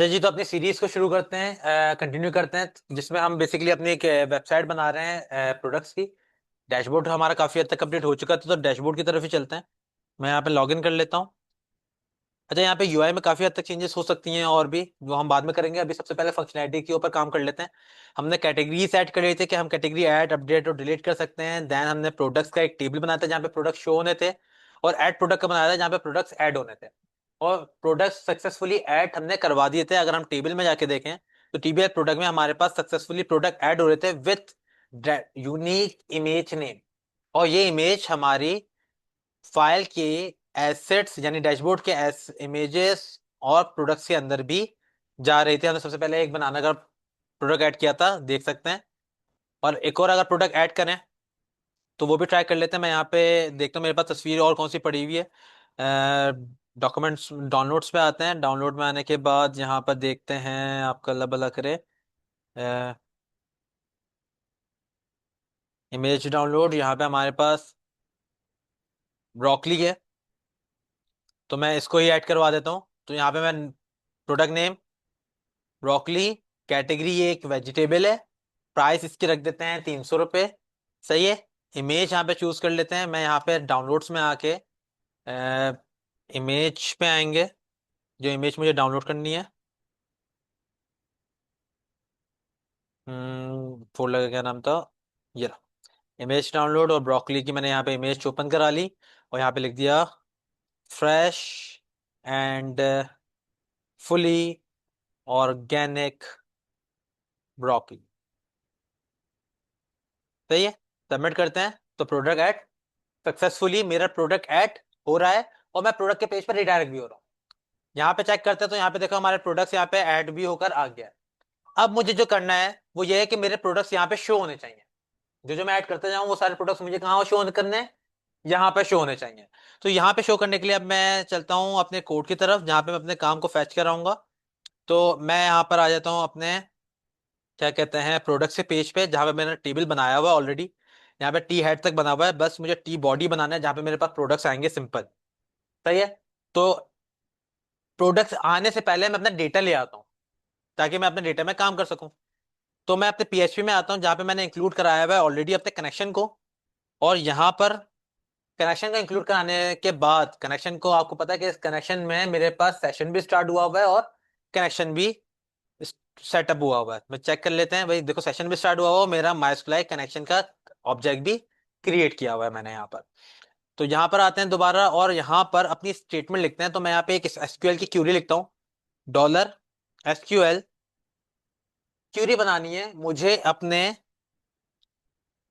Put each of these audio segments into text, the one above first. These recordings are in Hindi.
अच्छा जी, तो अपनी सीरीज को शुरू करते हैं, कंटिन्यू करते हैं, जिसमें हम बेसिकली अपनी एक वेबसाइट बना रहे हैं प्रोडक्ट्स की। डैशबोर्ड हमारा काफी हद तक कंप्लीट हो चुका था, तो डैशबोर्ड की तरफ ही चलते हैं। मैं यहाँ पे लॉगिन कर लेता हूँ। अच्छा, यहाँ पे यूआई में काफी हद तक चेंजेस हो सकती हैं और भी, जो हम बाद में करेंगे। अभी सबसे पहले फंक्शनैलिटी के ऊपर काम कर लेते हैं। हमने कैटेगरी सेट कर लिए थे कि हम कैटेगरी ऐड, अपडेट और डिलीट कर सकते हैं। देन हमने प्रोडक्ट्स का एक टेबल बनाया था जहाँ पे प्रोडक्ट शो होने थे, और ऐड प्रोडक्ट का बनाया था जहाँ पे प्रोडक्ट्स ऐड होने थे। और प्रोडक्ट सक्सेसफुली ऐड हमने करवा दिए थे। अगर हम टेबल में जाके देखें तो टीबीएल प्रोडक्ट में हमारे पास सक्सेसफुली प्रोडक्ट ऐड हो रहे थे विथ यूनिक इमेज नेम। और ये इमेज हमारी फाइल के एसेट्स यानी डैशबोर्ड के इमेजेस और प्रोडक्ट्स के अंदर भी जा रही थी। हमने सबसे पहले एक बनाना का प्रोडक्ट ऐड किया था, देख सकते हैं। और एक और अगर प्रोडक्ट ऐड करें तो वो भी ट्राई कर लेते हैं। मैं यहाँ पे देखता हूँ मेरे पास तस्वीर और कौन सी पड़ी हुई है। डॉक्यूमेंट्स डाउनलोड्स पे आते हैं। डाउनलोड में आने के बाद यहाँ पर देखते हैं, आपका अल्लाह भला करे। इमेज डाउनलोड, यहाँ पे हमारे पास ब्रोकली है, तो मैं इसको ही ऐड करवा देता हूँ। तो यहाँ पे मैं प्रोडक्ट नेम ब्रोकली, कैटेगरी ये एक वेजिटेबल है, प्राइस इसकी रख देते हैं 300 रुपये। सही है। इमेज यहाँ पे चूज कर लेते हैं। मैं यहाँ पे डाउनलोड्स में आके इमेज पे आएंगे, जो इमेज मुझे डाउनलोड करनी है। फोल्डर का क्या नाम था, ये रहा। इमेज डाउनलोड, और ब्रोकली की मैंने यहाँ पे इमेज ओपन करा ली, और यहाँ पे लिख दिया fresh and fully organic broccoli. सही है। सबमिट करते हैं तो प्रोडक्ट ऐड सक्सेसफुली, मेरा प्रोडक्ट ऐड हो रहा है, और मैं प्रोडक्ट के पेज पर रिडायरेक्ट भी हो रहा हूँ। यहाँ पे चेक करते हैं तो यहाँ पे देखो हमारे प्रोडक्ट्स यहाँ पे ऐड भी होकर आ गया है। अब मुझे जो करना है वो ये है कि मेरे प्रोडक्ट्स यहाँ पे शो होने चाहिए। जो जो मैं ऐड करते जाऊँ वो सारे प्रोडक्ट्स मुझे कहाँ शो करने हैं, यहाँ पे शो होने चाहिए। तो यहाँ पे शो करने के लिए अब मैं चलता हूँ अपने कोड की तरफ, जहाँ पे मैं अपने काम को फैच कराऊंगा। तो मैं यहाँ पर आ जाता हूँ अपने, क्या कहते हैं, प्रोडक्ट से पेज पे, जहाँ पे मैंने टेबल बनाया हुआ है ऑलरेडी। यहाँ पे टी हेड तक बना हुआ है, बस मुझे टी बॉडी बनाना है जहाँ पे मेरे पास प्रोडक्ट्स आएंगे, सिंपल। सही है। तो प्रोडक्ट्स आने से पहले मैं अपना डेटा ले आता हूँ, ताकि मैं अपने डेटा में काम कर सकूं। तो मैं अपने पीएचपी में आता हूँ, जहाँ पे मैंने इंक्लूड कराया हुआ है ऑलरेडी अपने कनेक्शन को। और यहाँ पर कनेक्शन का इंक्लूड कराने के बाद, कनेक्शन को आपको पता है कि इस कनेक्शन में मेरे पास सेशन भी स्टार्ट हुआ हुआ है और कनेक्शन भी सेटअप हुआ हुआ है। मैं चेक कर लेते हैं भाई, देखो सेशन भी स्टार्ट हुआ हुआ है, मेरा माइस्प्लाई कनेक्शन का ऑब्जेक्ट भी क्रिएट किया हुआ है मैंने यहाँ पर। तो यहाँ पर आते हैं दोबारा, और यहाँ पर अपनी स्टेटमेंट लिखते हैं। तो मैं यहाँ पे एक एसक्यूएल की क्यूरी लिखता हूँ, डॉलर एसक्यूएल। क्यूरी बनानी है मुझे अपने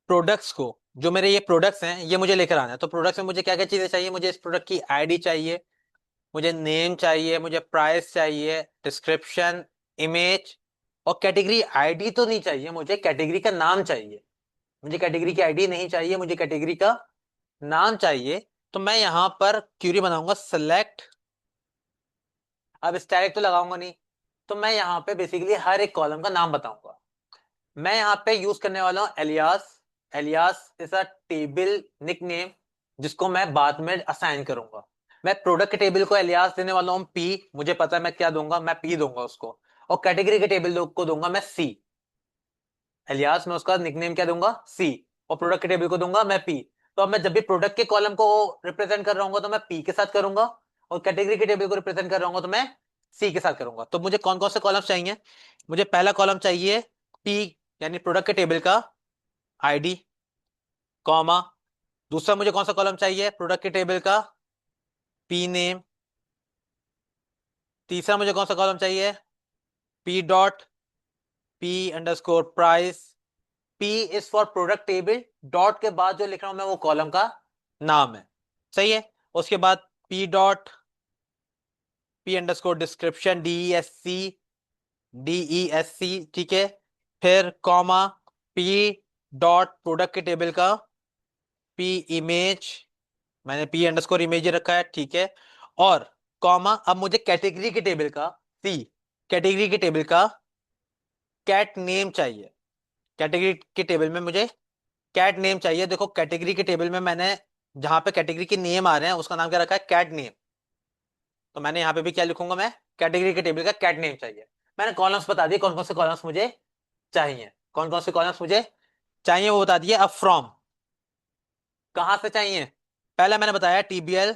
प्रोडक्ट्स को, जो मेरे ये प्रोडक्ट्स हैं ये मुझे लेकर आना है। तो प्रोडक्ट्स में मुझे क्या क्या चीजें चाहिए, मुझे इस प्रोडक्ट की आईडी चाहिए, मुझे नेम चाहिए, मुझे प्राइस चाहिए, डिस्क्रिप्शन, इमेज, और कैटेगरी आईडी तो नहीं चाहिए, मुझे कैटेगरी का नाम चाहिए। मुझे कैटेगरी की आईडी नहीं चाहिए, मुझे कैटेगरी का नाम चाहिए। तो मैं यहाँ पर क्यूरी बनाऊंगा सेलेक्ट। अब स्टैटिक तो लगाऊंगा नहीं, तो मैं यहाँ पे बेसिकली हर एक कॉलम का नाम बताऊंगा। मैं यहाँ पे यूज करने वाला हूँ alias. Alias is a table nickname, जिसको मैं बाद में असाइन करूंगा। मैं प्रोडक्ट के टेबल को एलियास देने वाला हूँ पी, मुझे पता है मैं क्या दूंगा, मैं पी दूंगा उसको। और कैटेगरी के टेबल को दूंगा मैं सी। एलियास में उसका निकनेम क्या दूंगा, सी। और प्रोडक्ट के टेबल को दूंगा मैं पी। तो अब मैं जब भी प्रोडक्ट के कॉलम को रिप्रेजेंट कर रहा हूँ तो मैं पी के साथ करूंगा, और कैटेगरी के टेबल को रिप्रेजेंट कर रहा हूँ तो मैं सी के साथ करूंगा। तो मुझे कौन कौन से कॉलम चाहिए, मुझे पहला कॉलम चाहिए टी, यानी प्रोडक्ट के टेबल का आईडी, कॉमा। दूसरा मुझे कौन सा कॉलम चाहिए, प्रोडक्ट के टेबल का पी नेम। तीसरा मुझे कौन सा कॉलम चाहिए, P dot, P underscore price. P is for product table, dot के बाद जो लिख रहा हूं मैं वो कॉलम का नाम है। सही है। उसके बाद P dot, P underscore description, DESC, DESC, ठीक है। फिर कॉमा, पी डॉट प्रोडक्ट के टेबल का पी इमेज, मैंने पी अंडरस्कोर इमेज रखा है, ठीक है। और कॉमा, अब मुझे कैटेगरी के टेबल का, सी, कैटेगरी के टेबल का कैट नेम चाहिए। कैटेगरी के टेबल में मुझे कैट नेम चाहिए। देखो कैटेगरी के टेबल में मैंने, जहां पे कैटेगरी के नेम आ रहे हैं उसका नाम क्या रखा है, कैट नेम। तो मैंने यहाँ पे भी क्या लिखूंगा, मैं कैटेगरी के टेबल का कैट नेम चाहिए। मैंने कॉलम्स बता दिए कौन कौन से कॉलम्स मुझे चाहिए, कौन कौन से कॉलम्स मुझे चाहिए वो बता दिए। अब फ्रॉम कहां से चाहिए, पहले मैंने बताया टीबीएल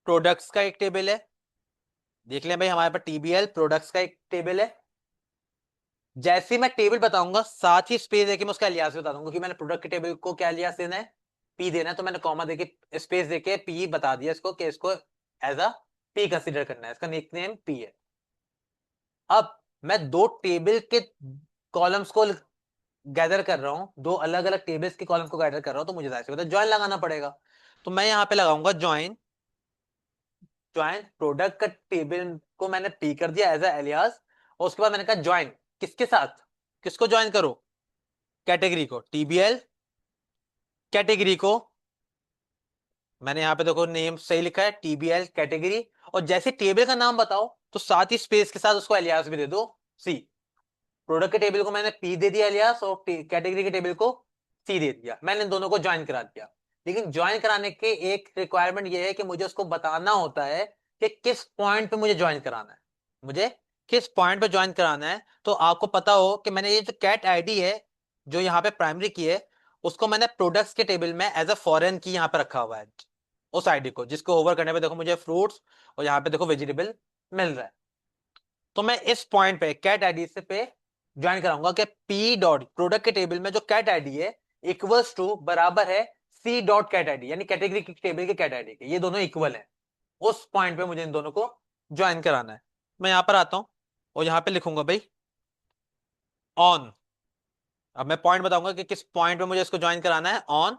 प्रोडक्ट्स का एक टेबल है, देख लें भाई हमारे पास टीबीएल प्रोडक्ट्स का एक टेबल है। जैसे ही मैं टेबल बताऊंगा साथ ही स्पेस देके मैं उसका एलियास बता दूंगा कि मैंने प्रोडक्ट के टेबल को क्या एलियास देना है, पी देना है, तो मैंने कॉमा देके स्पेस देके पी बता दिया इसको कि इसको एज अ पी कंसीडर करना है, इसका निकनेम पी है। अब मैं दो टेबल के कॉलम्स को गैदर कर रहा हूं, दो अलग अलग टेबल्स के कॉलम को गैदर कर रहा हूं, तो मुझे जाहिर सी बात है ज्वाइन लगाना पड़ेगा। तो मैं यहाँ पे लगाऊंगा ज्वाइन, ज्वाइन प्रोडक्ट का टेबल को मैंने पी कर दिया एज अ एलियास, और उसके बाद मैंने कहा ज्वाइन किसके साथ, किसको ज्वाइन करो, कैटेगरी को, टीबीएल कैटेगरी को, मैंने यहाँ पे देखो नेम सही लिखा है टीबीएल कैटेगरी, और जैसे टेबल का नाम बताओ तो साथ ही स्पेस के साथ उसको एलियास भी दे दो सी। प्रोडक्ट के टेबल को मैंने पी दे दिया एलियास, और कैटेगरी के टेबल को सी दे दिया, मैंने इन दोनों को ज्वाइन करा दिया। लेकिन ज्वाइन कराने के एक रिक्वायरमेंट ये है कि मुझे उसको बताना होता है कि किस पॉइंट पे मुझे ज्वाइन कराना है, मुझे किस पॉइंट पे ज्वाइन कराना है। तो आपको पता हो कि मैंने ये जो कैट आईडी है जो यहाँ पे प्राइमरी की है, उसको मैंने प्रोडक्ट्स के टेबल में एज अ फॉरेन की यहाँ पे रखा हुआ है, उस आईडी को जिसको ओवर करने पे देखो मुझे फ्रूट्स और यहाँ पे देखो वेजिटेबल मिल रहा है। तो मैं इस पॉइंट पे कैट आईडी से पे ज्वाइन कराऊंगा कि पी डॉट प्रोडक्ट के टेबल में जो कैट आईडी है इक्वल्स टू बराबर है सी डॉट कैट आईडी, यानी कैटेगरी के टेबल के कैट आईडी के, ये दोनों इक्वल है। उस पॉइंट पे मुझे इन दोनों को ज्वाइन कराना है। मैं यहां पर आता हूं और यहां पे लिखूंगा भाई ऑन। अब मैं पॉइंट बताऊंगा कि किस पॉइंट पे मुझे इसको ज्वाइन कराना है, on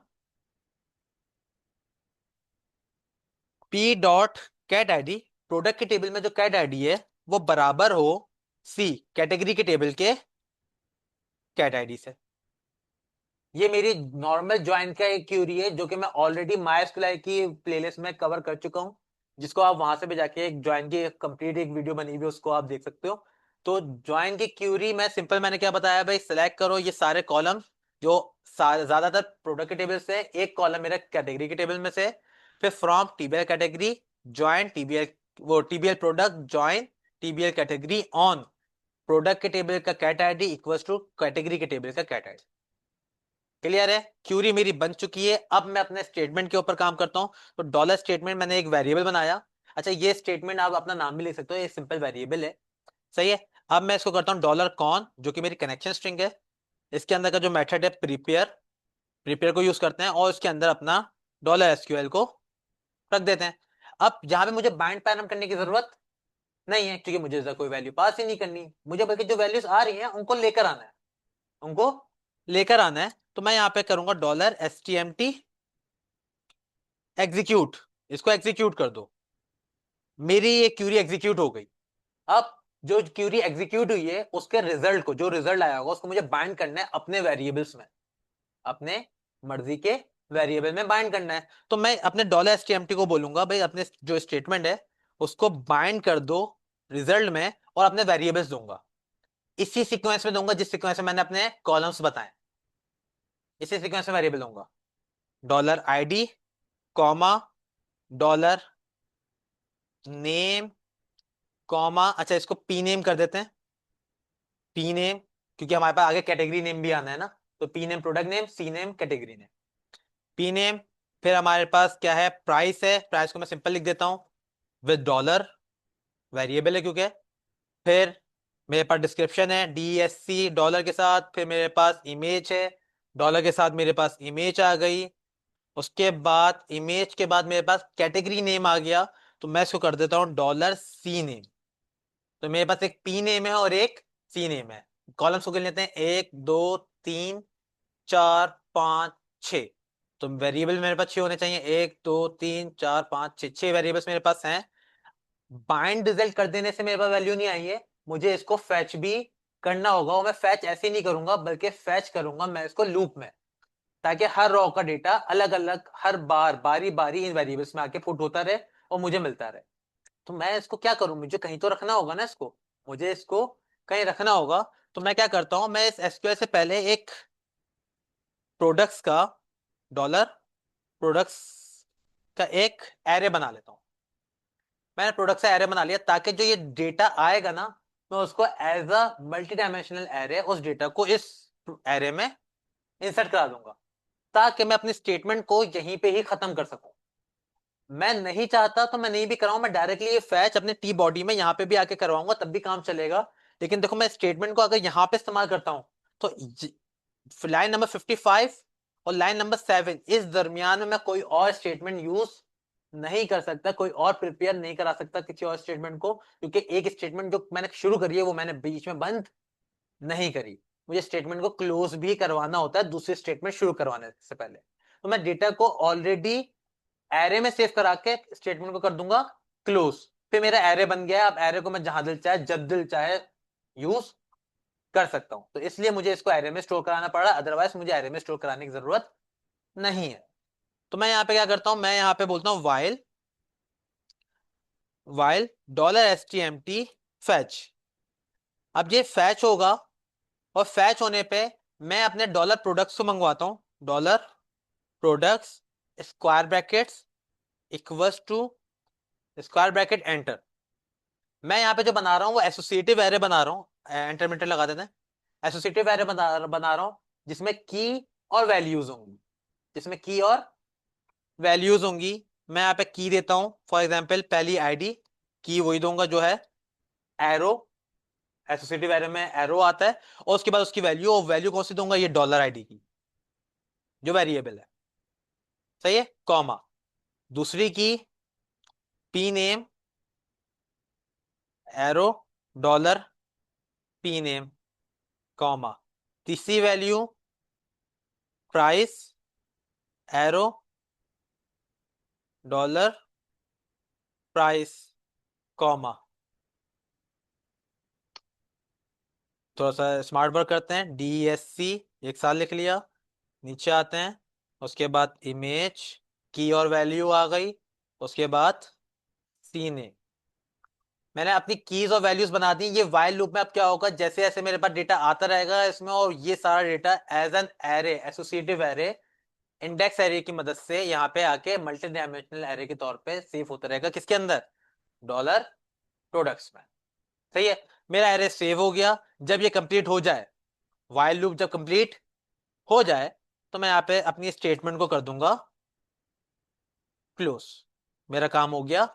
P dot cat ID, product के टेबल में जो कैट आईडी है वो बराबर हो सी कैटेगरी के टेबल के कैट आईडी से। ये मेरी नॉर्मल ज्वाइन का एक क्यूरी है जो कि मैं ऑलरेडी माई की प्लेलिस्ट में कवर कर चुका हूं, जिसको आप वहां से भी जाके एक ज्वाइन की कंप्लीट एक वीडियो बनी हुई है उसको आप देख सकते हो। तो ज्वाइन की क्यूरी मैं सिंपल, मैंने क्या बताया भाई, सिलेक्ट करो ये सारे कॉलम जो ज्यादातर प्रोडक्ट के टेबल से, एक कॉलम मेरा कैटेगरी के टेबल में से, फिर from TBL category join TBL, वो TBL product join TBL category on product के टेबल का cat ID equals to category के टेबल का कैट आईडी। क्लियर है, क्यूरी मेरी बन चुकी है। अब मैं अपने स्टेटमेंट के ऊपर काम करता हूं। तो डॉलर स्टेटमेंट मैंने एक वेरिएबल बनाया, अच्छा ये स्टेटमेंट आप अपना नाम भी लिख सकते हो, ये सिंपल वेरिएबल है, सही है। अब मैं इसको करता हूँ डॉलर कॉन जो कि मेरी कनेक्शन स्ट्रिंग है, इसके अंदर का जो मेथड है प्रिपेयर, प्रिपेयर को यूज करते हैं और इसके अंदर अपना डॉलर एसक्यूएल को रख देते हैं। अब जहां पे मुझे बाइंड पैरम करने की जरूरत नहीं है क्योंकि मुझे इसका कोई वैल्यू पास ही नहीं करनी, मुझे बल्कि जो वैल्यूज आ रही हैं उनको लेकर आना है, उनको लेकर आना है। तो मैं यहाँ पे करूंगा डॉलर एसटीएमटी एग्जीक्यूट, इसको एग्जीक्यूट कर दो, मेरी ये क्यूरी एग्जीक्यूट हो गई। अब जो क्यूरी एग्जीक्यूट हुई है उसके रिजल्ट को, जो रिजल्ट आया होगा उसको मुझे बाइंड करना है अपने वेरिएबल्स में, अपने मर्जी के वेरिएबल में बाइंड करना है। तो मैं अपने डॉलर एसटीएमटी को बोलूंगा भाई अपने जो स्टेटमेंट है उसको बाइंड कर दो रिजल्ट में, और अपने वेरिएबल्स दूंगा इसी सीक्वेंस में दूंगा जिस सीक्वेंस में मैंने अपने कॉलम्स बताए, इसी सीक्वेंस में वेरिएबल दूंगा। Dollar ID comma dollar name comma, अच्छा इसको पी नेम कर देते हैं, पी नेम, क्योंकि हमारे पास आगे कैटेगरी नेम भी आना है ना, तो P name product name, C name category name, P name. फिर हमारे पास क्या है, प्राइस है, प्राइस को मैं सिंपल लिख देता हूं विद डॉलर, वेरिएबल है क्योंकि। फिर मेरे पास डिस्क्रिप्शन है डीएससी डॉलर के साथ, फिर मेरे पास इमेज है, डॉलर के साथ मेरे पास इमेज आ गई। उसके बाद इमेज के बाद मेरे पास कैटेगरी नेम आ गया, तो मैं इसको कर देता हूँ डॉलर सी नेम। तो मेरे पास एक पी नेम है और एक सी नेम है। कॉलम्स को गिन लेते हैं, 1 2 3 4 5 6। तो वेरिएबल मेरे पास 6 होने चाहिए, 1 2 3 4 5 6, 6 वेरिएबल्स मेरे पास हैं। बाइंड रिजल्ट कर देने से मेरे पास वैल्यू नहीं आई है, मुझे इसको फैच भी करना होगा, और मैं फैच ऐसे नहीं करूंगा बल्कि फैच करूंगा मैं इसको लूप में, ताकि हर रॉ का डेटा अलग अलग हर बार बारी बारी इन वेरिएबल्स में आके पुट होता रहे और मुझे मिलता रहे। तो मैं इसको क्या करूं, मुझे कहीं तो रखना होगा ना इसको, मुझे इसको कहीं रखना होगा। तो मैं क्या करता हूं, मैं इस एसक्यूएल से पहले एक प्रोडक्ट्स का, डॉलर प्रोडक्ट्स का एक एरे बना लेता हूं। मैंने प्रोडक्ट से एरे बना लिया ताकि जो ये डेटा आएगा ना, मैं उसको as a multi dimensional array उस डेटा को इस एरे में इंसर्ट करा दूंगा, ताकि मैं अपनी स्टेटमेंट को यहीं पे ही खत्म कर सकूं। मैं नहीं चाहता तो मैं नहीं भी कराऊं, मैं डायरेक्टली ये फैच अपने टी बॉडी में यहाँ पे भी आके करवाऊंगा, तब भी काम चलेगा। लेकिन देखो, मैं स्टेटमेंट को अगर यहाँ पे इस्तेमाल करता हूं तो लाइन नंबर 55 और लाइन नंबर 7 इस दरमियान में मैं कोई और स्टेटमेंट यूज नहीं कर सकता, कोई और प्रिपेयर नहीं करा सकता किसी और स्टेटमेंट को, क्योंकि एक स्टेटमेंट जो मैंने शुरू करी है वो मैंने बीच में बंद नहीं करी। मुझे स्टेटमेंट को क्लोज भी करवाना होता है दूसरी स्टेटमेंट शुरू करवाने से पहले। तो मैं डेटा को ऑलरेडी एरे में सेव करा के स्टेटमेंट को कर दूंगा क्लोज। फिर मेरा एरे बन गया। अब एरे को मैं जहां दिल चाहे जब दिल चाहे यूज कर सकता हूं। तो इसलिए मुझे इसको एरे में स्टोर कराना पड़ा, अदरवाइज मुझे एरे में स्टोर कराने की जरूरत नहीं है। तो मैं यहाँ पे क्या करता हूं, मैं यहाँ पे बोलता हूं वाइल वाइल $stmt fetch। अब ये फैच होगा और फैच होने पे मैं अपने डॉलर प्रोडक्ट्स को मंगवाता हूं। Dollar products square brackets equals to square bracket enter. मैं यहाँ पे जो बना रहा हूँ वो एसोसिएटिव एरे बना रहा हूँ, इंटरमीडिएट लगा देते हैं। एसोसिएटिव एरे बना रहा हूँ जिसमें की और वैल्यूज होंगी, जिसमें की और वैल्यूज होंगी। मैं यहाँ पे की देता हूँ, फॉर एग्जांपल पहली आईडी की वही दूंगा जो है एरो। एसोसिएटिव एरे में एरो आता है, और उसके बाद उसकी वैल्यू, और वैल्यू कौन सी दूंगा, ये डॉलर आईडी की जो वेरिएबल है। सही है, कॉमा दूसरी की P name arrow dollar P name, comma तीसरी value price arrow dollar price, comma. थोड़ा सा स्मार्ट वर्क करते हैं, DSC एक साल लिख लिया। नीचे आते हैं, उसके बाद इमेज की और वैल्यू आ गई, उसके बाद सीने। मैंने अपनी कीज और वैल्यूज बना दी। ये वाइल लूप में अब क्या होगा, जैसे जैसे मेरे पास डेटा आता रहेगा इसमें, और ये सारा data as an array associative array index array की मदद से यहाँ पे आके मल्टी डायमेंशनल एरे के तौर पे सेव होता रहेगा। किसके अंदर, डॉलर प्रोडक्ट्स में। सही है, मेरा एरे सेव हो गया। जब ये कंप्लीट हो जाए, वाइल लूप जब कंप्लीट हो जाए, तो मैं यहाँ पे अपनी स्टेटमेंट को कर दूंगा क्लोज। मेरा काम हो गया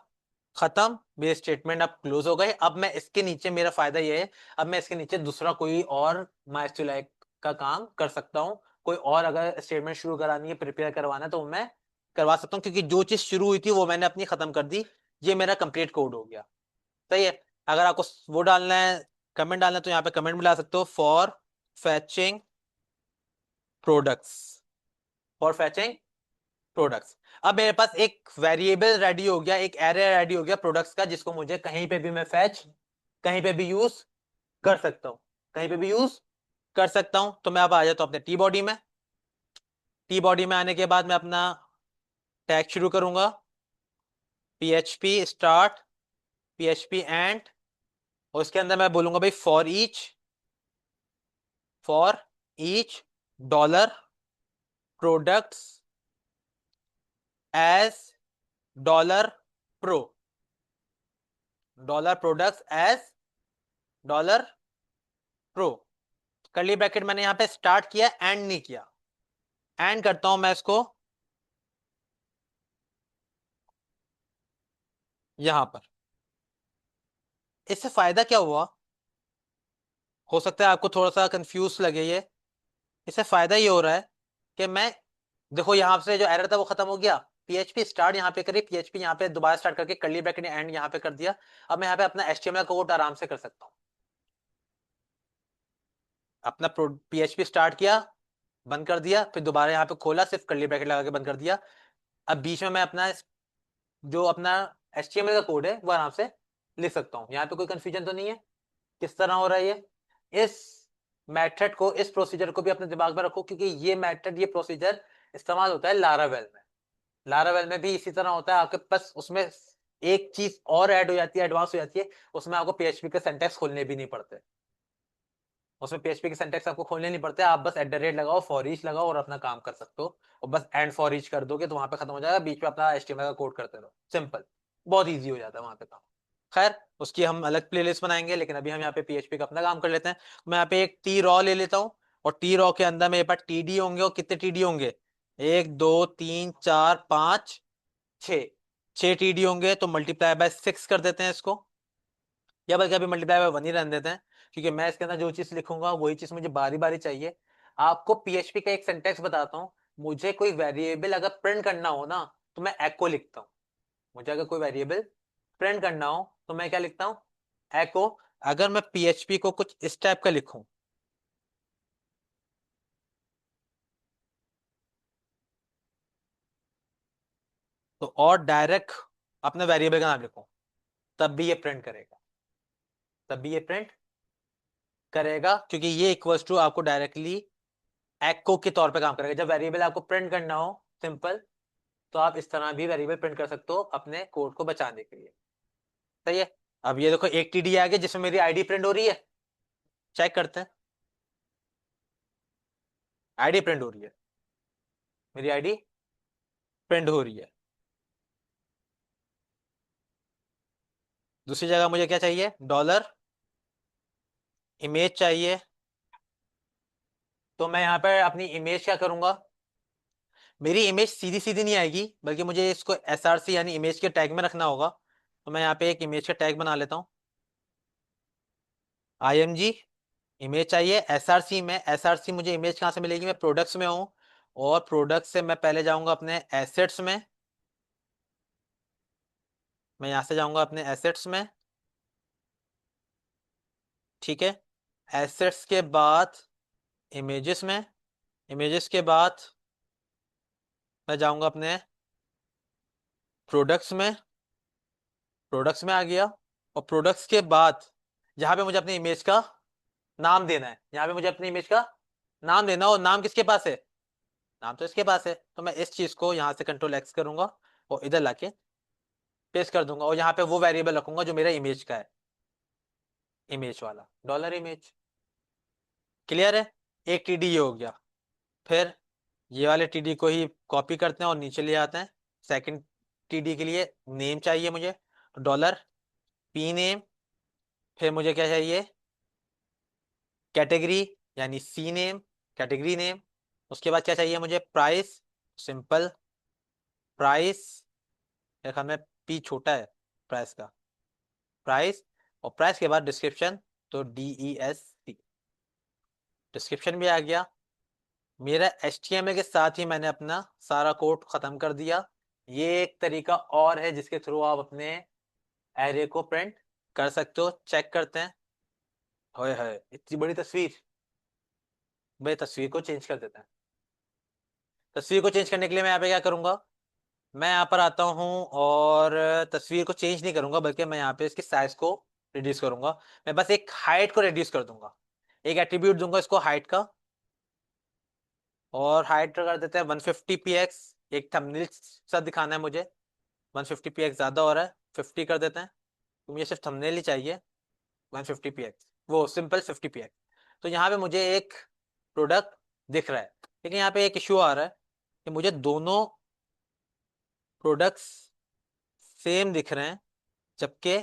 खत्म, मेरी स्टेटमेंट अब क्लोज हो गई। अब मैं इसके नीचे, मेरा फायदा ये है, अब मैं इसके नीचे दूसरा कोई और MySQL का काम कर सकता हूँ। कोई और अगर स्टेटमेंट शुरू करानी है, प्रिपेयर करवाना है, तो मैं करवा सकता हूँ, क्योंकि जो चीज शुरू हुई थी वो मैंने अपनी खत्म कर दी। ये मेरा कंप्लीट कोड हो गया। सही है। अगर आपको वो डालना है, कमेंट डालना है, तो यहाँ पे कमेंट मिला सकते हो, फैचिंग प्रोडक्ट्स फॉर फैचिंग प्रोडक्ट्स। अब मेरे पास एक वेरिएबल रेडी हो गया, एक एरे रेडी हो गया प्रोडक्ट्स का, जिसको मुझे कहीं पे भी मैं फैच, कहीं पे भी यूज कर सकता हूं, कहीं पे भी यूज कर सकता हूं। तो मैं अब आ जाता हूं अपने टी बॉडी में। टी बॉडी में आने के बाद मैं अपना टैग शुरू करूंगा, PHP स्टार्ट PHP एंड, और उसके अंदर मैं बोलूंगा भाई for each dollar products as dollar pro, dollar products as dollar pro. Curly bracket मैंने यहाँ पे स्टार्ट किया, एंड नहीं किया। एंड करता हूं मैं इसको यहां पर। इससे फायदा क्या हुआ, हो सकता है आपको थोड़ा सा कंफ्यूज लगे ये। इससे फायदा ये हो रहा है कि मैं, देखो यहां से जो एरर था वो खत्म हो गया। PHP स्टार्ट यहाँ पे करी, PHP यहाँ पे दोबारा स्टार्ट करके कर्ली ब्रैकेट एंड यहाँ पे कर दिया। अब मैं यहाँ पे अपना HTML कोड आराम से कर सकता हूँ। अपना PHP स्टार्ट किया, बंद कर दिया, फिर दोबारा यहाँ पे खोला, सिर्फ कर्ली ब्रैकेट लगा के बंद कर दिया। अब बीच में मैं अपना जो अपना HTML का कोड है वो आराम से लिख सकता हूँ। यहाँ पे कोई कंफ्यूजन तो नहीं है किस तरह हो रहा है ये। इस मेथड को, इस प्रोसीजर को भी अपने दिमाग में रखो, क्योंकि ये मेथड, ये प्रोसीजर इस्तेमाल होता है लारावेल में। लारावेल में भी इसी तरह होता है। आपके पास उसमें एक चीज और ऐड हो जाती है, एडवांस हो जाती है, उसमें आपको PHP के सिंटैक्स खोलने भी नहीं पड़ते। उसमें PHP के सिंटैक्स आपको खोलने नहीं पड़ते, आप बस @ लगाओ, फॉर ईच लगाओ और अपना काम कर सकते हो। और बस एंड फॉर ईच कर दोगे तो वहां पे खत्म हो जाएगा, बीच में अपना HTML का कोड करते रहो, सिंपल। बहुत ईजी हो जाता है वहां पे काम। खैर उसकी हम अलग प्लेलिस्ट बनाएंगे, लेकिन अभी हम यहाँ पे पीएचपी का अपना काम कर लेते हैं। मैं यहाँ पे एक टी रॉ ले लेता हूँ, और टी रॉ के अंदर मेरे पास टीडी होंगे, और कितने टीडी होंगे, 1 2 3 4 5 6, 6 टीडी होंगे, तो मल्टीप्लाई बाय 6 कर देते हैं इसको, या बल्कि अभी मल्टीप्लाई बाय 1 ही रहने देते हैं, क्योंकि मैं इसके अंदर जो चीज लिखूंगा वही चीज मुझे बारी बारी चाहिए। आपको पीएचपी का एक सेंटेक्स बताता हूँ। मुझे कोई वेरिएबल अगर प्रिंट करना हो ना, तो मैं एको लिखता हूँ। मुझे अगर कोई वेरिएबल प्रिंट करना हो तो मैं क्या लिखता हूँ, एको। अगर मैं पीएचपी को कुछ इस टाइप का लिखूं, तो और डायरेक्ट अपने वेरिएबल का नाम लिखूं, तब भी ये प्रिंट करेगा, तब भी ये प्रिंट करेगा, क्योंकि ये इक्वल्स टू आपको डायरेक्टली एको के तौर पे काम करेगा। जब वेरिएबल आपको प्रिंट करना हो सिंपल, तो आप इस तरह भी वेरिएबल प्रिंट कर सकते हो अपने कोड को बचाने के लिए। सही है। अब ये देखो एक टीडी आ गया जिसमें मेरी आईडी प्रिंट हो रही है, चेक करते हैं। आईडी प्रिंट हो रही है, मेरी आईडी प्रिंट हो रही है। दूसरी जगह मुझे क्या चाहिए, डॉलर इमेज चाहिए। तो मैं यहाँ पर अपनी इमेज क्या करूंगा, मेरी इमेज सीधी सीधी नहीं आएगी, बल्कि मुझे इसको एसआरसी यानी इमेज के टैग में रखना होगा। तो मैं यहाँ पे एक इमेज का टैग बना लेता हूँ, IMG इमेज चाहिए। एसआरसी में, एसआरसी मुझे इमेज कहाँ से मिलेगी, मैं प्रोडक्ट्स में हूँ, और प्रोडक्ट से मैं पहले जाऊंगा अपने एसेट्स में। मैं यहाँ से जाऊंगा अपने एसेट्स में, ठीक है। एसेट्स के बाद इमेजेस में, इमेजेस के बाद मैं जाऊंगा अपने प्रोडक्ट्स में, प्रोडक्ट्स में आ गया। और प्रोडक्ट्स के बाद जहां पे मुझे अपनी इमेज का नाम देना है, यहाँ पे मुझे अपनी इमेज का नाम देना, और नाम किसके पास है, नाम तो इसके पास है। तो मैं इस चीज को यहाँ से कंट्रोल एक्स करूंगा, और इधर लाके पेस्ट कर दूंगा, और यहाँ पे वो वेरिएबल रखूंगा जो मेरा इमेज का है, इमेज वाला डॉलर इमेज। क्लियर है। एक टीडी ये हो गया। फिर ये वाले टीडी को ही कॉपी करते हैं और नीचे ले आते हैं। सेकंड टीडी के लिए नेम चाहिए मुझे, डॉलर पी नेम। फिर मुझे क्या चाहिए, कैटेगरी यानी सी नेम, कैटेगरी नेम। उसके बाद क्या चाहिए मुझे, प्राइस, सिंपल प्राइस। मेरे ख्याल में पी छोटा है प्राइस का, प्राइस। और प्राइस के बाद डिस्क्रिप्शन, तो DESC, डिस्क्रिप्शन भी आ गया। मेरा HTML के साथ ही मैंने अपना सारा कोड खत्म कर दिया। ये एक तरीका और है जिसके थ्रू आप अपने एरे को प्रिंट कर सकते हो। चेक करते हैं। होए होए इतनी बड़ी तस्वीर, भाई तस्वीर को चेंज कर देते हैं। तस्वीर को चेंज करने के लिए मैं यहाँ पे क्या करूंगा, मैं यहाँ पर आता हूँ, और तस्वीर को चेंज नहीं करूंगा, बल्कि मैं यहाँ पे इसकी साइज को रिड्यूस करूंगा। मैं बस एक हाइट को रिड्यूस कर दूंगा, एक एट्रीब्यूट दूंगा इसको हाइट का, और हाइट कर देते हैं 150 px। एक थंबनेल सा दिखाना है मुझे, 150 px ज्यादा हो रहा है, 50 कर देते हैं, तो मुझे सिर्फ थंबनेल ही चाहिए। 150 px, वो सिंपल 50 px। तो यहाँ पे मुझे एक प्रोडक्ट दिख रहा है, लेकिन यहाँ पे एक इश्यू आ रहा है कि मुझे दोनों प्रोडक्ट्स सेम दिख रहे हैं, जबकि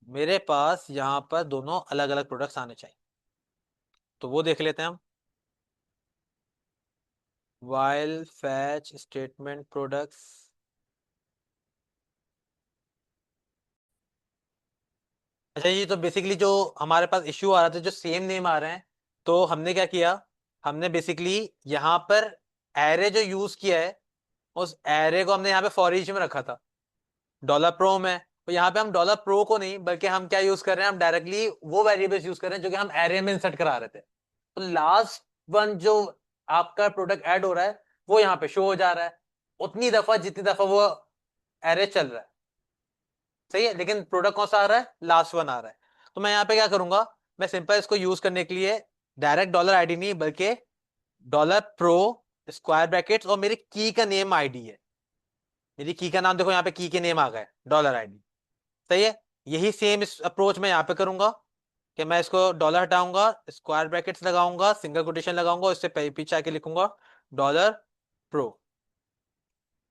मेरे पास यहाँ पर दोनों अलग अलग प्रोडक्ट्स आने चाहिए। तो वो देख लेते हैं हम। वाइल फैच स्टेटमेंट प्रोडक्ट्स, अच्छा ये तो बेसिकली जो हमारे पास इश्यू आ रहा था, जो सेम नेम आ रहे हैं, तो हमने क्या किया, हमने बेसिकली यहाँ पर एरे जो यूज किया है, उस एरे को हमने यहाँ पे फॉर ईच में रखा था डॉलर प्रो में। तो यहाँ पे हम डॉलर प्रो को नहीं, बल्कि हम क्या यूज कर रहे हैं, हम डायरेक्टली वो वेरिएबल्स यूज कर रहे हैं जो कि हम एरे में इंसर्ट करा रहे थे। तो लास्ट वन जो आपका प्रोडक्ट ऐड हो रहा है, वो यहाँ पे शो हो जा रहा है उतनी दफा जितनी दफा वो एरे चल रहा है। सही है, लेकिन प्रोडक्ट कौन सा आ रहा है, लास्ट वन आ रहा है। तो मैं यहाँ पे क्या करूंगा, मैं सिंपल इसको यूज करने के लिए डायरेक्ट डॉलर आईडी नहीं, बल्कि डॉलर प्रो स्क्वायर ब्रैकेट्स, और मेरी की का नेम आईडी है। मेरी की का नाम देखो, यहाँ पे की के नेम आ गए, डॉलर आईडी। सही है। यही सेम इस अप्रोच में यहाँ पे करूंगा, कि मैं इसको डॉलर हटाऊंगा, स्क्वायर ब्रैकेट्स लगाऊंगा, सिंगल कोटेशन लगाऊंगा, उससे पीछे आके लिखूंगा डॉलर प्रो।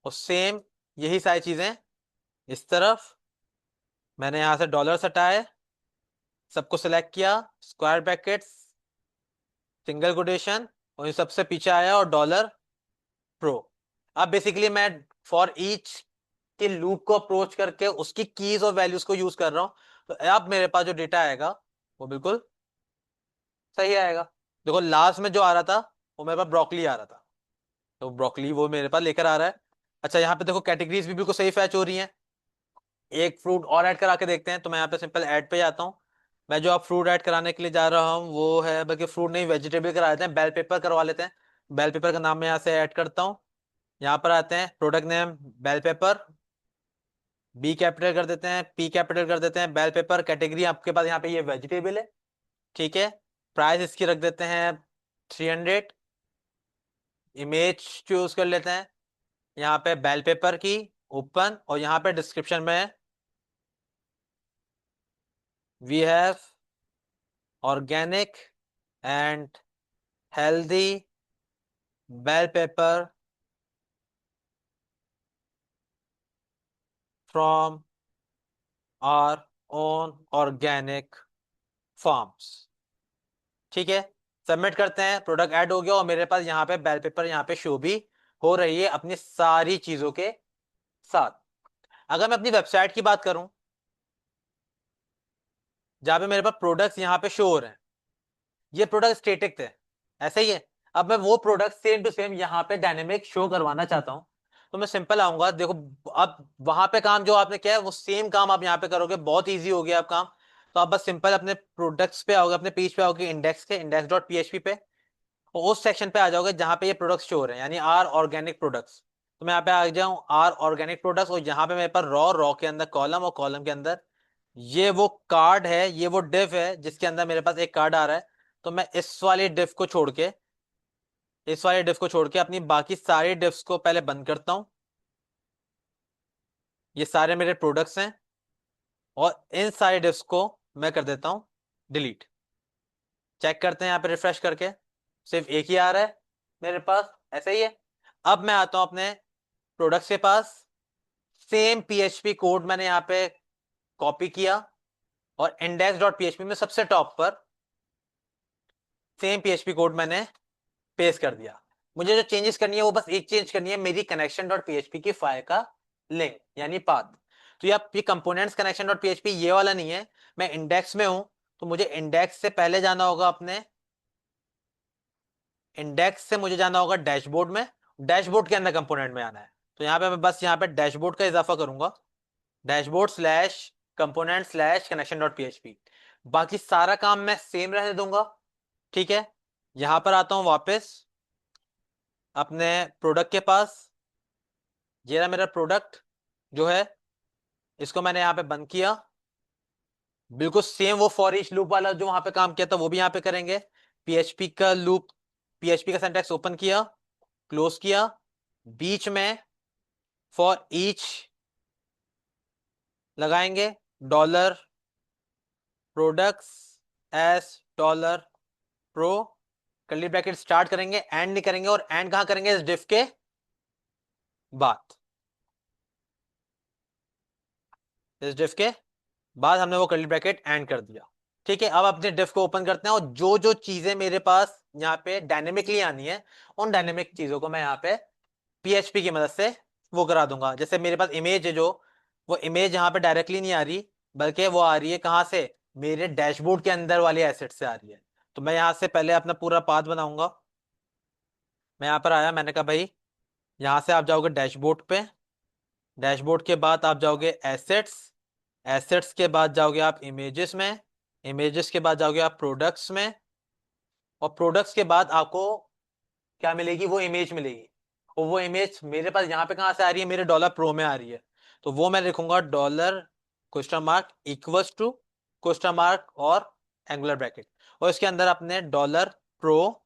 और सेम यही सारी चीजें इस तरफ मैंने यहां से डॉलर हटाए, सबको सिलेक्ट किया, स्क्वायर ब्रैकेट्स, सिंगल कोटेशन, और ये सबसे पीछे आया और डॉलर प्रो। अब बेसिकली मैं फॉर ईच के लूप को अप्रोच करके उसकी कीज और वैल्यूज को यूज कर रहा हूं। तो अब मेरे पास जो डेटा आएगा वो बिल्कुल सही आएगा। देखो लास्ट में जो आ रहा था वो मेरे पास ब्रोकली आ रहा था, तो ब्रोकली वो मेरे पास लेकर आ रहा है। अच्छा यहाँ पे देखो कैटेगरीज भी बिल्कुल सही फैच हो रही हैं। एक फ्रूट और ऐड करा के देखते हैं, तो मैं यहाँ पे सिंपल ऐड पे जाता हूँ। मैं जो अब फ्रूट ऐड कराने के लिए जा रहा हूँ वो है, बल्कि फ्रूट नहीं वेजिटेबल करा लेते हैं, बेल पेपर करवा लेते हैं। बेल पेपर का नाम मैं यहाँ से ऐड करता हूँ। यहाँ पर आते हैं, product name bell pepper, B capital कर देते हैं, पी कैपिटल कर देते हैं, बेल पेपर। कैटेगरी आपके पास यहाँ पे ये वेजिटेबल है, ठीक है। प्राइस इसकी रख देते हैं 300। इमेज चूज कर लेते हैं, यहाँ पे बेल पेपर की, ओपन, और यहाँ पे डिस्क्रिप्शन में we have organic and healthy bell pepper from our own organic farms, ठीक है। सबमिट करते हैं, प्रोडक्ट ऐड हो गया और मेरे पास यहाँ पे बेल पेपर यहाँ पे शो भी हो रही है अपनी सारी चीजों के साथ। अगर मैं अपनी वेबसाइट की बात करूं, जहां पे मेरे पास प्रोडक्ट्स यहाँ पे शो हो रहे हैं, ये प्रोडक्ट स्टेटिक थे, ऐसे ही है। अब मैं वो प्रोडक्ट सेम टू सेम यहाँ पे डायनेमिक शो करवाना चाहता हूँ। तो मैं सिंपल आऊंगा, देखो अब वहां पे काम जो आपने किया है वो सेम काम आप यहाँ पे करोगे, बहुत ईजी हो गया अब काम। तो आप बस सिंपल अपने प्रोडक्ट्स पे आओगे, अपने पेज पे आओगे, इंडेक्स के इंडेक्स डॉट पीएचपी पे, और उस सेक्शन पे आ जाओगे जहां पे ये प्रोडक्ट्स शो हो रहे हैं, यानी आर ऑर्गेनिक प्रोडक्ट्स। तो मैं यहाँ पे आ जाऊँ आर ऑर्गेनिक प्रोडक्ट्स, और यहाँ पे मेरे पास रॉ, रॉ के अंदर कॉलम, और कॉलम के अंदर ये वो कार्ड है, ये वो डिव है जिसके अंदर मेरे पास एक कार्ड आ रहा है। तो मैं इस वाले डिव को छोड़ के अपनी बाकी सारी डिव्स को पहले बंद करता हूँ। ये सारे मेरे प्रोडक्ट्स हैं, और इन सारे डिव्स को मैं कर देता हूँ डिलीट। चेक करते हैं यहाँ पे रिफ्रेश करके, सिर्फ एक ही आ रहा है मेरे पास, ऐसा ही है। अब मैं आता हूँ अपने प्रोडक्ट्स के पास, सेम पीएचपी कोड मैंने यहाँ पे कॉपी किया, और इंडेक्स डॉट पीएचपी में सबसे टॉप पर सेम पीएचपी कोड मैंने पेस्ट कर दिया। मुझे जो चेंजेस करनी है वो बस एक चेंज करनी है, मेरी कनेक्शन डॉट पीएचपी की फाइल का लिंक यानी पाथ। तो ये कंपोनेंट्स कनेक्शन डॉट पीएचपी ये वाला नहीं है, मैं इंडेक्स में हूं, तो मुझे इंडेक्स से पहले जाना होगा, अपने इंडेक्स से मुझे जाना होगा डैशबोर्ड में, डैशबोर्ड के अंदर कंपोनेंट में आना है। तो यहाँ पे मैं बस यहाँ पे डैशबोर्ड का इजाफा करूंगा, dashboard slash component slash connection dot PHP. बाकी सारा काम मैं सेम रहने दूंगा, ठीक है। यहां पर आता हूं वापस अपने प्रोडक्ट के पास, ये रहा मेरा प्रोडक्ट जो है, इसको मैंने यहाँ पे बंद किया। बिल्कुल सेम वो फॉर ईच लूप वाला जो वहां पे काम किया था वो भी यहाँ पे करेंगे। पीएचपी का लूप, पीएचपी का सिंटैक्स ओपन किया, क्लोज किया, बीच में फॉर ईच लगाएंगे, dollar products S dollar pro, curly bracket start करेंगे, एंड नहीं करेंगे, और एंड कहां करेंगे, इस डिफ के बाद, इस डिफ के बाद हमने वो कर्ली ब्रैकेट एंड कर दिया, ठीक है। अब अपने डिफ को ओपन करते हैं, और जो जो चीजें मेरे पास यहाँ पे डायनेमिकली आनी है, उन डायनेमिक चीजों को मैं यहाँ पे पीएचपी की मदद से वो करा दूंगा। जैसे मेरे पास इमेज है, जो वो इमेज यहाँ पे डायरेक्टली नहीं आ रही, बल्कि वो आ रही है कहाँ से, मेरे डैशबोर्ड के अंदर वाले एसेट से आ रही है। तो मैं यहाँ से पहले अपना पूरा पाथ बनाऊंगा। मैं यहाँ पर आया, मैंने कहा भाई यहाँ से आप जाओगे डैशबोर्ड पे, डैशबोर्ड के बाद आप जाओगे एसेट्स, एसेट्स के बाद जाओगे आप इमेजेस में, इमेजेस के बाद जाओगे आप प्रोडक्ट्स में, और प्रोडक्ट्स के बाद आपको क्या मिलेगी, वो इमेज मिलेगी। और वो इमेज मेरे पास यहाँ पे कहाँ से आ रही है, मेरे डॉलर प्रो में आ रही है। तो वो मैं लिखूंगा dollar question mark equals to question mark और एंगुलर ब्रैकेट, और इसके अंदर अपने dollar pro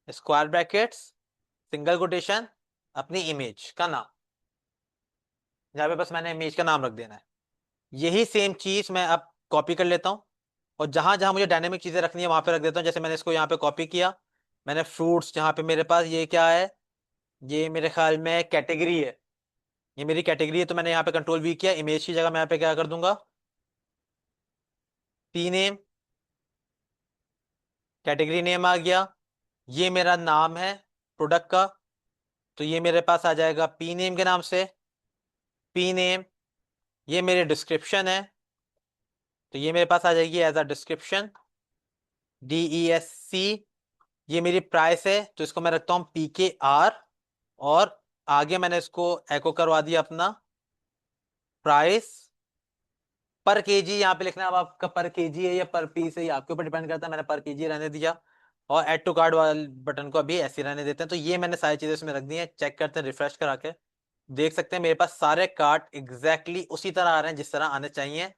square brackets single quotation अपनी इमेज का नाम, यहाँ पे बस मैंने इमेज का नाम रख देना है। यही सेम चीज मैं अब कॉपी कर लेता हूँ, और जहां जहां मुझे डायनेमिक चीजें रखनी है वहां पे रख देता हूँ। जैसे मैंने इसको यहाँ पे कॉपी किया, मैंने फ्रूट्स, जहाँ पे मेरे पास ये क्या है, ये मेरे ख्याल में कैटेगरी है, ये मेरी कैटेगरी है, तो मैंने यहाँ पे कंट्रोल वी किया, इमेज की जगह मैं यहाँ पे क्या कर दूंगा, पी नेम, कैटेगरी नेम आ गया। ये मेरा नाम है प्रोडक्ट का, तो ये मेरे पास आ जाएगा पी नेम के नाम से, पी नेम। ये मेरे डिस्क्रिप्शन है, तो ये मेरे पास आ जाएगी एज अ डिस्क्रिप्शन, DESC। ये मेरी प्राइस है, तो इसको मैं रखता हूँ PKR। और आगे मैंने इसको एको करवा दिया अपना प्राइस पर केजी, यहाँ पे लिखना है अब आपका पर केजी है या पर पीस है, ये आपके ऊपर डिपेंड करता है। मैंने पर केजी रहने दिया, और ऐड टू कार्ड वाले बटन को अभी ऐसे रहने देते हैं। तो ये मैंने सारी चीजें इसमें रख दी हैं। चेक करते हैं रिफ्रेश करा के, देख सकते हैं मेरे पास सारे कार्ड एग्जैक्टली उसी तरह आ रहे हैं जिस तरह आने चाहिए।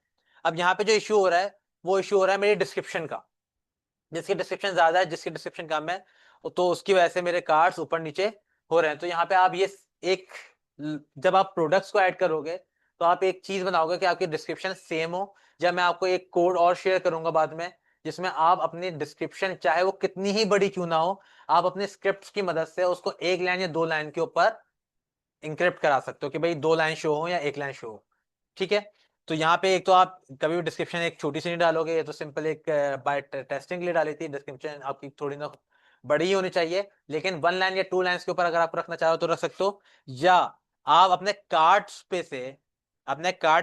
अब यहाँ पे जो इशू हो रहा है, वो इशू हो रहा है मेरी डिस्क्रिप्शन का। जिसकी डिस्क्रिप्शन ज्यादा है, जिसकी डिस्क्रिप्शन कम है, तो उसकी वजह से मेरे कार्ड्स ऊपर नीचे हो रहे हैं। तो यहाँ पे आप ये एक, जब आप प्रोडक्ट्स को ऐड करोगे तो आप एक चीज बनाओगे कि आपकी डिस्क्रिप्शन सेम हो। जब मैं आपको एक कोड और शेयर करूंगा बाद में, जिसमें आप अपनी डिस्क्रिप्शन चाहे वो कितनी ही बड़ी क्यों ना हो, आप अपने स्क्रिप्ट की मदद से उसको एक लाइन या दो लाइन के ऊपर इंक्रिप्ट करा सकते हो कि भाई दो लाइन शो हो या एक लाइन शो हो। ठीक है। तो यहाँ पे एक तो आप कभी भी डिस्क्रिप्शन एक छोटी सी नहीं डालोगे, ये तो सिंपल एक बाय टेस्टिंग के लिए डाली थी। डिस्क्रिप्शन आपकी थोड़ी ना बड़ी ही होनी चाहिए, लेकिन वन लाइन या टू लाइन्स के ऊपर अगर आप रखना चाहो तो रख सकते हो। या आप अपने कार्ड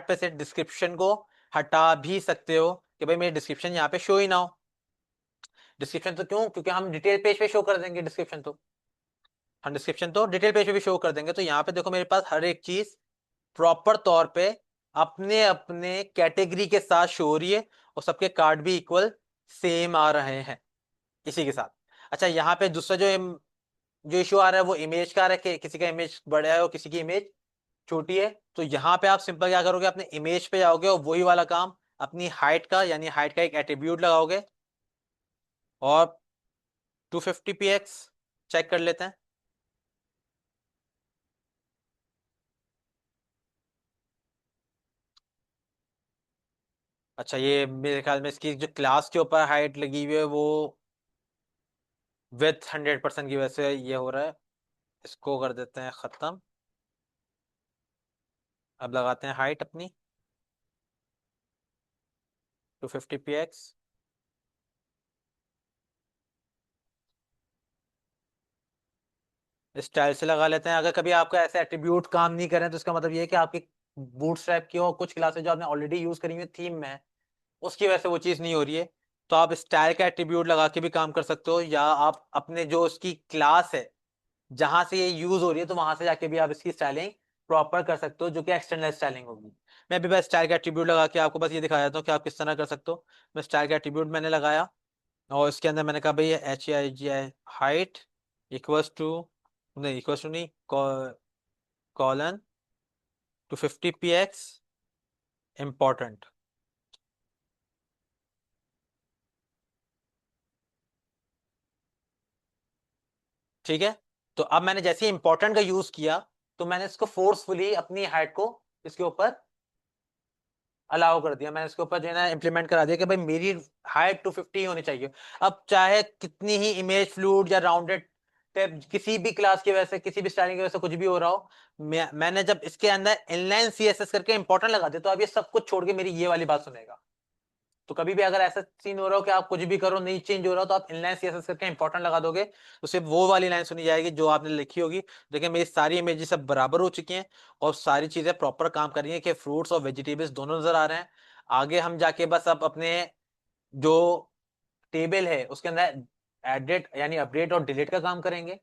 पे से डिस्क्रिप्शन को हटा भी सकते हो कि भाई मेरी डिस्क्रिप्शन यहाँ पे शो ही ना हो। डिस्क्रिप्शन तो क्यों, क्योंकि हम डिटेल पेज पे शो कर देंगे डिस्क्रिप्शन, तो हम डिस्क्रिप्शन तो डिटेल पेज पे भी शो कर देंगे। तो यहाँ पे देखो मेरे पास हर एक चीज प्रॉपर तौर पे अपने अपने कैटेगरी के साथ शो हो रही है, और सबके कार्ड भी इक्वल सेम आ रहे हैं इसी के साथ। अच्छा, यहाँ पे दूसरा जो इशू आ रहा है वो इमेज का आ रहा है कि किसी का इमेज बड़ा है और किसी की इमेज छोटी है। तो यहाँ पे आप सिंपल क्या करोगे, अपने इमेज पे जाओगे और वही वाला काम अपनी हाइट का, यानी हाइट का एक एट्रीब्यूट लगाओगे, और 250px चेक कर लेते हैं। अच्छा, ये मेरे ख्याल में इसकी जो क्लास के ऊपर हाइट लगी हुई है वो विथ 100% की वजह से ये हो रहा है। इसको कर देते हैं खत्म। अब लगाते हैं हाइट अपनी 250px। स्टाइल से लगा लेते हैं। अगर कभी आपका ऐसे एट्रीब्यूट काम नहीं करें तो इसका मतलब ये है कि आपकी बूटस्ट्रैप की और कुछ क्लासेस जो आपने ऑलरेडी यूज करी हुई थीम में है, उसकी वजह से वो चीज़ नहीं हो रही है। तो आप स्टाइल का एट्रीब्यूट लगा के भी काम कर सकते हो, या आप अपने जो उसकी क्लास है जहां से ये यूज हो रही है, तो वहां से जाके भी आप इसकी स्टाइलिंग प्रॉपर कर सकते हो, जो कि एक्सटर्नल स्टाइलिंग होगी। मैं भी बस स्टाइल का एट्रीब्यूट लगा के आपको बस ये दिखाया था कि आप किस तरह कर सकते हो। मैं स्टाइल का एट्रीब्यूट मैंने लगाया, और इसके अंदर मैंने कहा भाई HEIGI हाइट इक्वल्स टू, नहीं इक्वल्स टू नहीं, कॉलन 250px इम्पोर्टेंट। ठीक है। तो अब मैंने जैसे ही इंपॉर्टेंट का यूज किया, तो मैंने इसको फोर्सफुली अपनी हाइट को इसके ऊपर अलाउ कर दिया। मैंने इसके ऊपर जो है ना इम्प्लीमेंट करा दिया कि भाई मेरी हाइट 250 होनी चाहिए। अब चाहे कितनी ही इमेज फ्लूड या राउंडेड टेप किसी भी क्लास की वजह से, किसी भी स्टाइलिंग की वजह से कुछ भी हो रहा हो, मैंने जब इसके अंदर इनलाइन CSS करके इंपॉर्टेंट लगा दिया, तो अब ये सब कुछ छोड़ के मेरी ये वाली बात सुनेगा। तो कभी भी अगर ऐसा सीन हो रहा हो कि आप कुछ भी करो नहीं चेंज हो रहा हो, तो आप इनलाइन CSS करके इंपॉर्टेंट लगा दोगे, तो सिर्फ वो वाली लाइन सुनी जाएगी जो आपने लिखी होगी। देखिए मेरी सारी इमेजेस सब बराबर हो चुकी हैं, और सारी चीजें प्रॉपर काम कर रही हैं कि फ्रूट्स और वेजिटेबल्स दोनों नजर आ रहे हैं। आगे हम जाके बस अब अपने जो टेबल है उसके अंदर एडिट यानी अपडेट और डिलीट का काम करेंगे,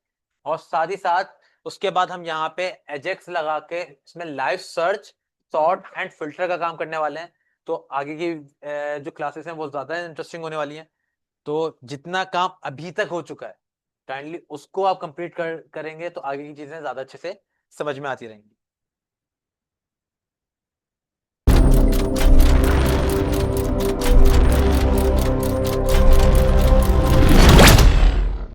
और साथ ही साथ उसके बाद हम यहाँ पे एजेक्स लगा के इसमें live search, sort and filter का काम करने वाले हैं। तो आगे की जो क्लासेस हैं वो ज्यादा इंटरेस्टिंग होने वाली हैं। तो जितना काम अभी तक हो चुका है, काइंडली उसको आप कंप्लीट करेंगे तो आगे की चीजें ज्यादा अच्छे से समझ में आती रहेंगी।